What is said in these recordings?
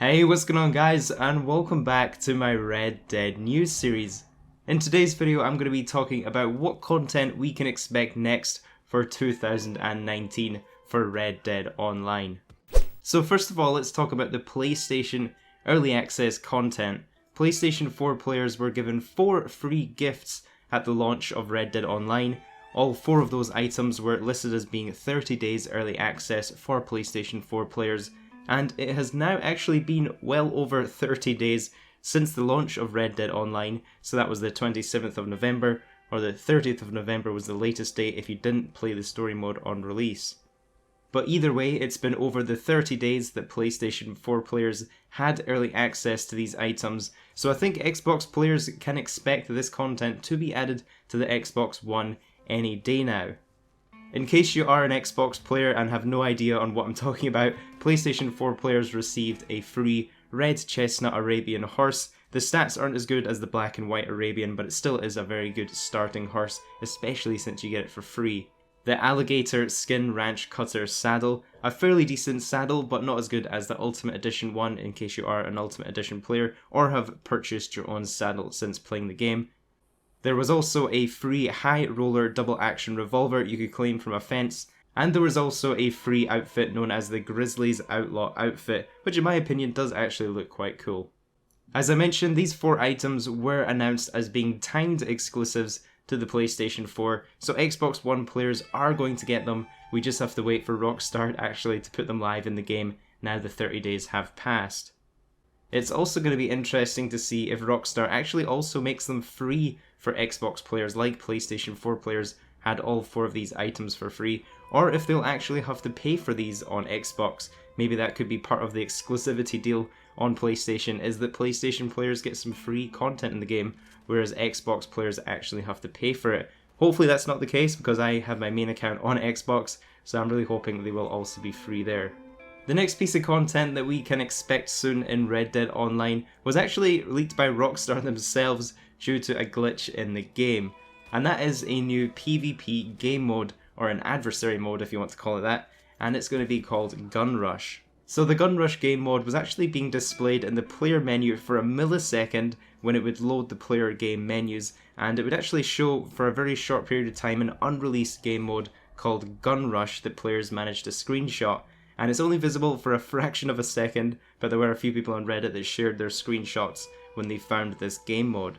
Hey, what's going on guys, and welcome back to my Red Dead news series. In today's video I'm going to be talking about what content we can expect next for 2019 for Red Dead Online. So first of all, let's talk about the PlayStation Early Access content. PlayStation 4 players were given 4 free gifts at the launch of Red Dead Online. All 4 of those items were listed as being 30 days early access for PlayStation 4 players, and it has now actually been well over 30 days since the launch of Red Dead Online, so that was the 27th of November, or the 30th of November was the latest date if you didn't play the story mode on release. But either way, it's been over the 30 days that PlayStation 4 players had early access to these items, so I think Xbox players can expect this content to be added to the Xbox One any day now. In case you are an Xbox player and have no idea on what I'm talking about, PlayStation 4 players received a free red chestnut Arabian horse. The stats aren't as good as the black and white Arabian, but it still is a very good starting horse, especially since you get it for free. The alligator skin ranch cutter saddle, a fairly decent saddle, but not as good as the Ultimate Edition one in case you are an Ultimate Edition player or have purchased your own saddle since playing the game. There was also a free high roller double action revolver you could claim from a fence, and there was also a free outfit known as the Grizzly's Outlaw outfit, which in my opinion does actually look quite cool. As I mentioned, these 4 items were announced as being timed exclusives to the PlayStation 4, so Xbox One players are going to get them. We just have to wait for Rockstar actually to put them live in the game now the 30 days have passed. It's also going to be interesting to see if Rockstar actually also makes them free for Xbox players like PlayStation 4 players had all 4 of these items for free, or if they'll actually have to pay for these on Xbox. Maybe that could be part of the exclusivity deal on PlayStation, is that PlayStation players get some free content in the game, whereas Xbox players actually have to pay for it. Hopefully that's not the case, because I have my main account on Xbox, so I'm really hoping they will also be free there. The next piece of content that we can expect soon in Red Dead Online was actually leaked by Rockstar themselves due to a glitch in the game, and that is a new PvP game mode, or an adversary mode if you want to call it that, and it's going to be called Gun Rush. So the Gun Rush game mode was actually being displayed in the player menu for a millisecond when it would load the player game menus, and it would actually show for a very short period of time an unreleased game mode called Gun Rush that players managed to screenshot. And it's only visible for a fraction of a second, but there were a few people on Reddit that shared their screenshots when they found this game mode.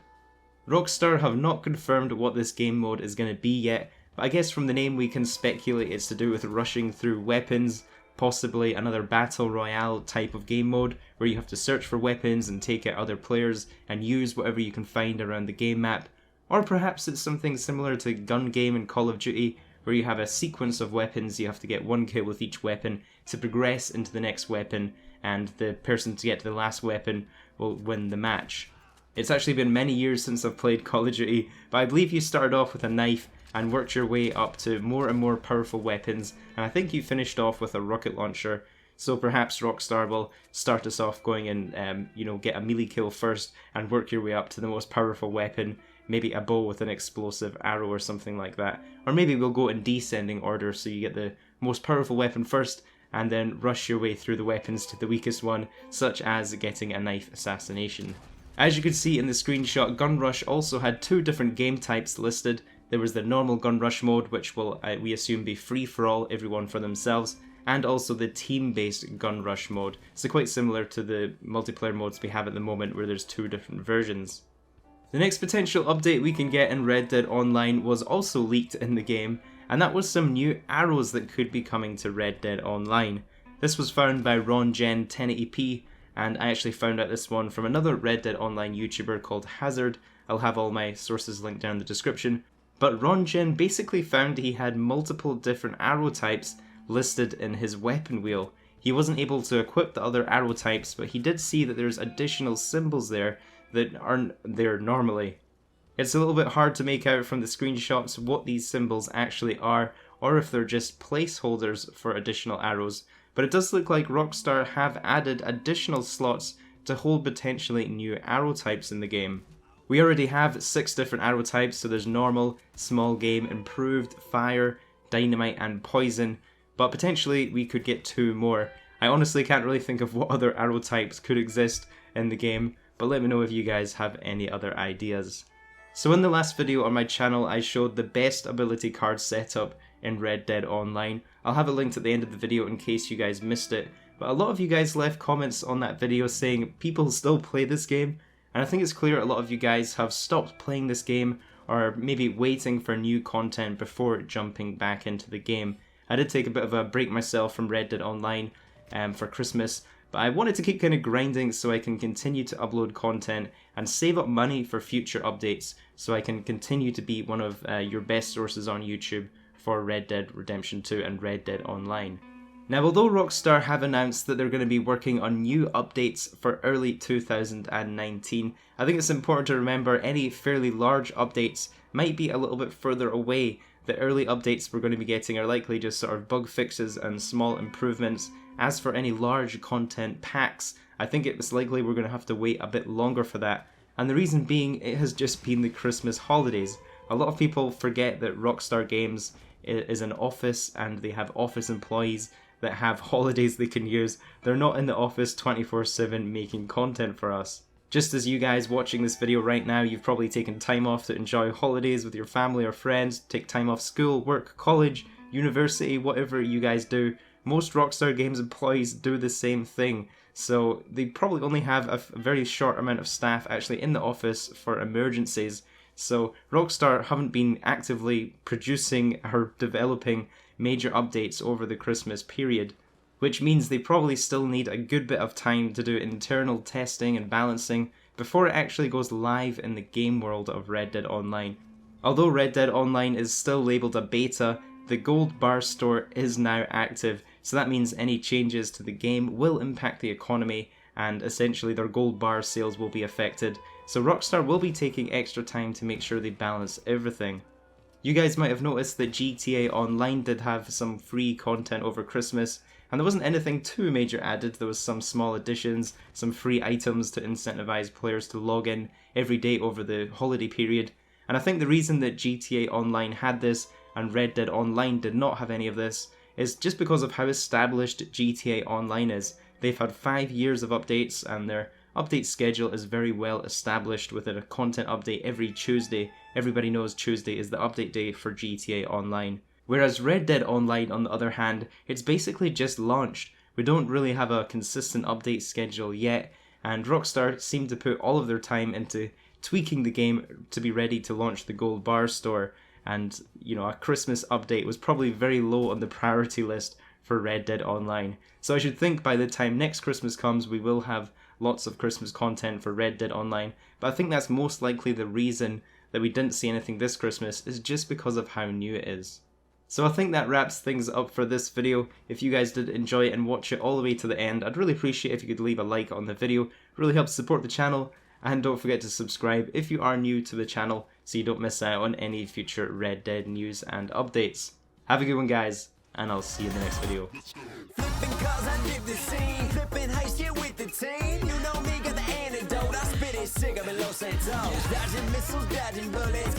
Rockstar have not confirmed what this game mode is going to be yet, but I guess from the name we can speculate it's to do with rushing through weapons, possibly another battle royale type of game mode where you have to search for weapons and take out other players and use whatever you can find around the game map. Or perhaps it's something similar to Gun Game in Call of Duty, where you have a sequence of weapons, you have to get 1 kill with each weapon to progress into the next weapon, and the person to get to the last weapon will win the match. It's actually been many years since I've played Call of Duty, but I believe you started off with a knife and worked your way up to more and more powerful weapons, and I think you finished off with a rocket launcher, so perhaps Rockstar will start us off going and get a melee kill first and work your way up to the most powerful weapon, maybe a bow with an explosive arrow or something like that. Or maybe we'll go in descending order, so you get the most powerful weapon first and then rush your way through the weapons to the weakest one, such as getting a knife assassination. As you can see in the screenshot, Gun Rush also had 2 different game types listed. There was the normal Gun Rush mode, which will, we assume, be free for all, everyone for themselves, and also the team-based Gun Rush mode. So quite similar to the multiplayer modes we have at the moment, where there's 2 different versions. The next potential update we can get in Red Dead Online was also leaked in the game, and that was some new arrows that could be coming to Red Dead Online. This was found by RonGen 1080p, and I actually found out this one from another Red Dead Online YouTuber called Hazard. I'll have all my sources linked down in the description. But RonGen basically found he had multiple different arrow types listed in his weapon wheel. He wasn't able to equip the other arrow types, but he did see that there's additional symbols there that aren't there normally. It's a little bit hard to make out from the screenshots what these symbols actually are, or if they're just placeholders for additional arrows, but it does look like Rockstar have added additional slots to hold potentially new arrow types in the game. We already have 6 different arrow types, so there's normal, small game, improved, fire, dynamite and poison, but potentially we could get 2 more. I honestly can't really think of what other arrow types could exist in the game, but let me know if you guys have any other ideas. So in the last video on my channel, I showed the best ability card setup in Red Dead Online. I'll have a link at the end of the video in case you guys missed it, but a lot of you guys left comments on that video saying people still play this game, and I think it's clear a lot of you guys have stopped playing this game or maybe waiting for new content before jumping back into the game. I did take a bit of a break myself from Red Dead Online for Christmas, but I wanted to keep kind of grinding so I can continue to upload content and save up money for future updates so I can continue to be one of your best sources on YouTube for Red Dead Redemption 2 and Red Dead Online. Now, although Rockstar have announced that they're going to be working on new updates for early 2019, I think it's important to remember any fairly large updates might be a little bit further away. The early updates we're going to be getting are likely just sort of bug fixes and small improvements. As for any large content packs, I think it's likely we're going to have to wait a bit longer for that. And the reason being, it has just been the Christmas holidays. A lot of people forget that Rockstar Games is an office and they have office employees that have holidays they can use. They're not in the office 24/7 making content for us. Just as you guys watching this video right now, you've probably taken time off to enjoy holidays with your family or friends, take time off school, work, college, university, whatever you guys do. Most Rockstar Games employees do the same thing, so they probably only have a very short amount of staff actually in the office for emergencies. So Rockstar haven't been actively producing or developing major updates over the Christmas period, which means they probably still need a good bit of time to do internal testing and balancing before it actually goes live in the game world of Red Dead Online. Although Red Dead Online is still labelled a beta, the gold bar store is now active, so that means any changes to the game will impact the economy and essentially their gold bar sales will be affected, so Rockstar will be taking extra time to make sure they balance everything. You guys might have noticed that GTA Online did have some free content over Christmas, and there wasn't anything too major added. There was some small additions, some free items to incentivize players to log in every day over the holiday period, and I think the reason that GTA Online had this and Red Dead Online did not have any of this is just because of how established GTA Online is. They've had 5 years of updates and their update schedule is very well established with a content update every Tuesday. Everybody knows Tuesday is the update day for GTA Online. Whereas Red Dead Online, on the other hand, it's basically just launched. We don't really have a consistent update schedule yet, and Rockstar seem to put all of their time into tweaking the game to be ready to launch the gold bar store, and you know, a Christmas update was probably very low on the priority list for Red Dead Online. So I should think by the time next Christmas comes we will have lots of Christmas content for Red Dead Online, but I think that's most likely the reason that we didn't see anything this Christmas is just because of how new it is. So I think that wraps things up for this video. If you guys did enjoy it and watch it all the way to the end, I'd really appreciate if you could leave a like on the video. It really helps support the channel, and don't forget to subscribe if you are new to the channel so you don't miss out on any future Red Dead news and updates. Have a good one guys, and I'll see you in the next video. Flipping cars, I live the scene. Flipping heist, yeah, with the team. You know me, got the antidote. I spit it sick, I'm in Los Santos. Dodging missiles, dodging bullets.